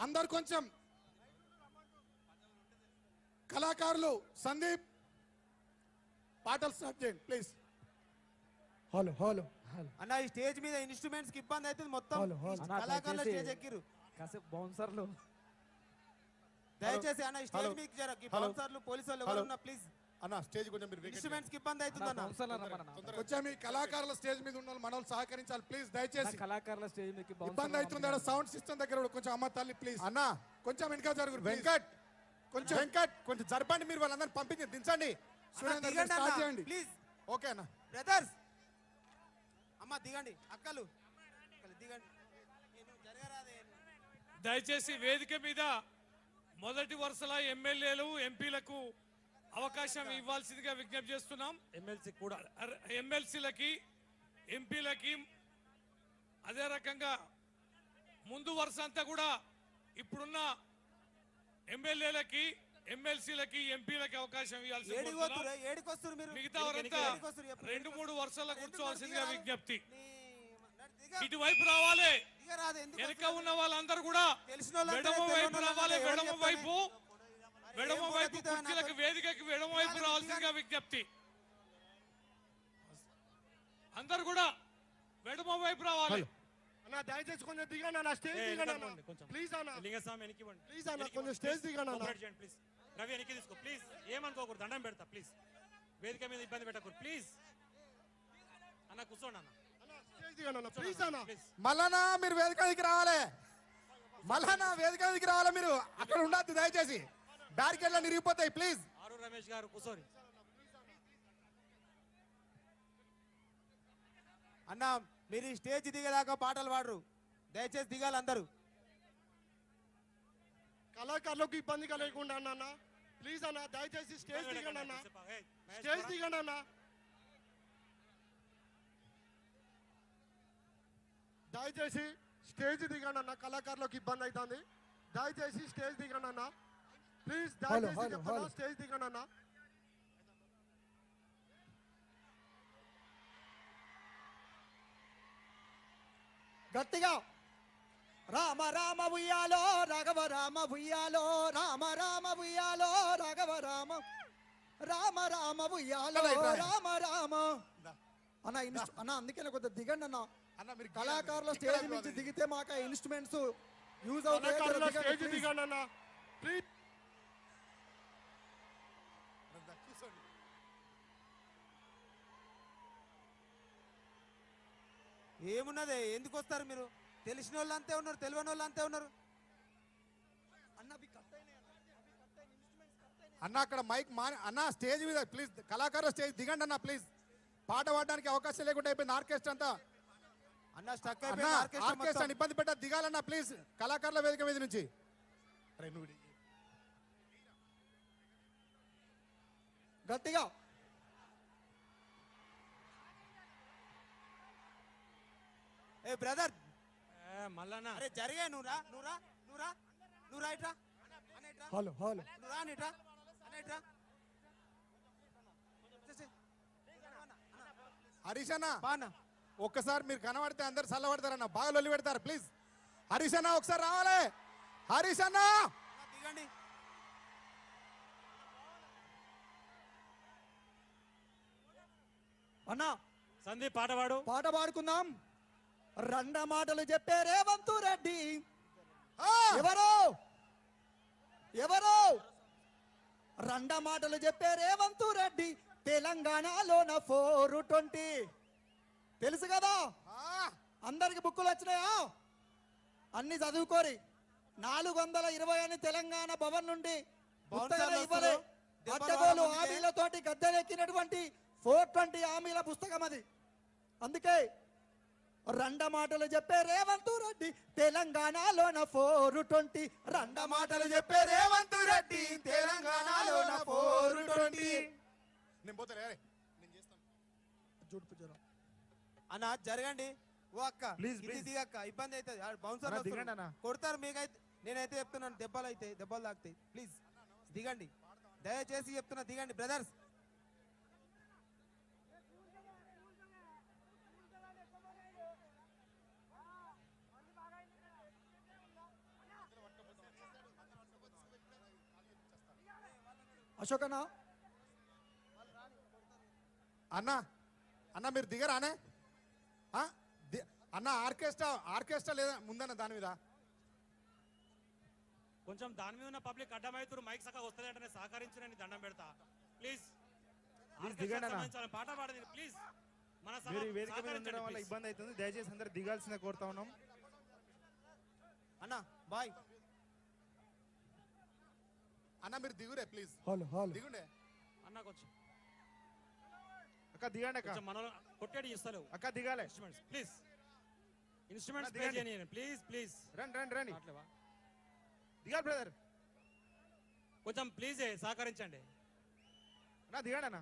అందరు కొంచెం కళాకారులు సందీప్ పాటలు స్టార్ట్ చేయండి ప్లీజ్. హలో హలో అన్న ఈ స్టేజ్ మీద ఇన్స్ట్రుమెంట్స్ కి ఇబ్బంది అవుతుంది మొత్తం. కళాకారులు స్టేజ్ ఎక్కిరు కాసేపు బౌన్సర్లు దయచేసి అన్న ఈ స్టేజ్ మీకు జర బౌన్సర్లు పోలీసు వాళ్ళు ఎవరు ఉన్నా ప్లీజ్ అన్న స్టేజ్ కొంచెం మీరు ఇన్స్ట్రుమెంట్స్ కి ఇబ్బంది అవుతుంది అన్న. కొంచెం ఈ కళాకారుల స్టేజ్ మీద ఉన్న మనల్ని సహకరించాలి ప్లీజ్ దయచేసి. కళాకారుల స్టేజ్ మీద ఇబ్బంది అవుతుంది అక్కడ సౌండ్ సిస్టమ్ దగ్గర కూడా కొంచెం అమ్మ తల్లి ప్లీజ్ అన్న కొంచెం వెనక జరుగురు. వెంకట్ కొంచెం జరపండి మీరు వాళ్ళందరినీ పంపించి దించండి. స్టార్ట్ చేయండి ప్లీజ్. ఓకే అన్న. బ్రదర్స్ అమ్మ దిగండి అక్కలు దిగండి. దయచేసి వేదిక మీద మొదటి వరుసల ఎమ్మెల్యేలు ఎంపీలకు అవకాశం ఇవ్వాల్సిందిగా విజ్ఞప్తి చేస్తున్నాం. ఎమ్మెల్సీ కూడా ఎమ్మెల్సీలకి ఎంపీలకి అదే రకంగా ముందు వరుస అంతా కూడా ఇప్పుడున్న ఎమ్మెల్యేలకి ఎమ్మెల్సీలకి ఎంపీలకి అవకాశం ఇవ్వాల్సి మిగతా వారంతా 2-3 వరుసల కూర్చోవాల్సిందిగా విజ్ఞప్తి. ఇటువైపు రావాలి, వెనక ఉన్న వాళ్ళందరూ కూడా వెడమ వైపు రావాలి. వెడమ వైపు కుర్చీలకు వేదికకి వెడమ వైపు రావాల్సిందిగా విజ్ఞప్తి. అందరు కూడా వెడమ వైపు రావాలి. దయచేసి కొంచెం దిగండి అన్న, స్టేజ్ దిగండి ప్లీజ్ అన్న. లింగస్వామి ప్లీజ్ అన్న కొంచెం స్టేజ్ దిగండి అన్న. ప్లీజ్ రవి వెనక్కి తీసుకో ప్లీజ్. ఏమనుకోకూడదు, దండం పెడతా ప్లీజ్. వేదిక మీద ఇబ్బంది పెట్టకూడదు ప్లీజ్. అన్న కూర్చోండి అన్న. స్టేజ్ దిగండి అన్న ప్లీజ్ అన్న. మళ్ళా మీరు వేదిక దగ్గరికి రావాలి. మళ్ళా వేదిక దగ్గరికి రావాలి. మీరు అక్కడ ఉండద్దు దయచేసి. బ్యారికేడ్లు నిరిగిపోతాయి ప్లీజ్. ఆరు రమేష్ గారు కూర్చోండి అన్న. మీరు ఈ స్టేజ్ దిగేదాకా పాటలు పాడరు, దయచేసి దిగాలి అందరూ. కళాకారులకు ఇబ్బంది కలగకుండా అన్న ప్లీజ్ అన్న. దయచేసి స్టేజ్ దిగండి అన్న, స్టేజ్ దిగండి అన్న. దయచేసి స్టేజ్ దిగండి అన్న, కళాకారులకు ఇబ్బంది అవుతుంది. దయచేసి స్టేజ్ దిగండి అన్న ప్లీజ్. దయచేసి చెప్తున్నా స్టేజ్ దిగండి అన్న. గట్టిగా రామ రామ ఉయ్యాలో రాఘవ రామ ఉయ్యాలో రామ రామ ఉయ్యాలో రాఘవ రామ రామ రామ ఉయ్యాలో రామ రామ అన్న. అన్న అందుకనే కొద్దిగా దిగండి అన్న. కళాకారుల స్టేజ్ నుంచి దిగితే మాకు ఇన్స్ట్రుమెంట్స్ యూజ్ అవుతాయి. దిగండి అన్న ప్లీజ్. ఏమున్నదే, ఎందుకు వస్తారు మీరు? తెలిసిన వాళ్ళు అంతే ఉన్నారు, తెలియని వాళ్ళు అంతే ఉన్నారు. అన్న అక్కడ మైక్ అన్న స్టేజ్ మీద ప్లీజ్. కళాకారుల స్టేజ్ దిగండి అన్న ప్లీజ్. పాట పాడడానికి అవకాశం లేకుండా అయిపోయింది ఆర్కెస్ట్రా అంతా. అన్న స్టక్ ఆర్కెస్ట్రా ఇబ్బంది పెట్ట దిగాలన్నా ప్లీజ్. కళాకారుల వేదిక మీద నుంచి గట్టిగా ఏ బ్రదర్ మల్లన్న అరే జరిగా నువ్వురా ఇట్రా. హలో హలో నువ్వు రా ఇట్రా ఇట్రా. హరీష్ అన్న ఒక్కసారి మీరు కనబడితే అందరు చల్లబడతారన్న, బాగా లొల్లి పెడతారు ప్లీజ్. హరీష్ అన్న ఒకసారి రావాలి. హరీష్ అన్న దిగండి. అన్న సందీప్ పాట పాడుకుందాం. రెండ మాటలు చెప్పే రేవంత్ రెడ్డి ఎవరు రెండ మాటలు చెప్పే రేవంత్ రెడ్డి తెలంగాణలోన 420 తెలుసు కదా అందరికి బుక్కులు వచ్చినాయా? అన్ని చదువుకోరి. 420 అని తెలంగాణ భవన్ నుండి ఇవ్వలే. అడ్డగోలు హామీలతోటి గద్దెనెక్కినటువంటి 420 హామీల పుస్తకం అది. అందుకే రెండ మాటలు చెప్పే రేవంత్ రెడ్డి తెలంగాణలోన 420. రెండ మాటలు చెప్పే రేవంత్ రెడ్డి తెలంగాణలోన 420. అన్న జరగండి. ఓ అక్క ప్లీజ్ దిగక్క, ఇబ్బంది అవుతుంది. బౌన్సర్ కొడతారు మీకైతే. నేనైతే చెప్తున్నాను దెబ్బలు తాకుతాయి. ప్లీజ్ దిగండి, దయచేసి చెప్తున్నా దిగండి బ్రదర్స్. అశోక్ అన్న అన్న అన్న మీరు దిగరానే ఆ? అన్న ఆర్కెస్ట్రా లేదా ముందన్న దాని మీద కొంచెం దాని మీద ఉన్న పబ్లిక్ అడ్డమైతురు మైక్ సక్క వస్తలేంటనే సహకరించునని దండం పెడతా ప్లీజ్ దిగండి అన్న. పాట పాడదు ప్లీజ్ మన సభ మీరు ఈ వేదిక మీద సహకరించండి, ఉండడం వల్ల please. ఇబ్బంది అవుతుంది. దయచేసి అందరు దిగాల్సిన కోరుతా ఉన్నాం. అన్న బాయ్. అన్న మీరు దిగురే ప్లీజ్ హలో హలో దిగుండే అన్న కొంచెం అక్క దిగండి అక్క. కొంచెం మనలో కొట్టేటి ఇస్తలేవు అక్క దిగాలి. ఇన్స్ట్రుమెంట్స్ ప్లీజ్ ఇన్స్ట్రుమెంట్స్ అన్న, ప్లే దిగండి. చేయని ప్లీజ్ ప్లీజ్ రండి రండి రండి అట్లేవా దిగాలి బ్రదర్. కొంచెం ప్లీజ్ సహకరించండి అన్న దిగండి అన్న.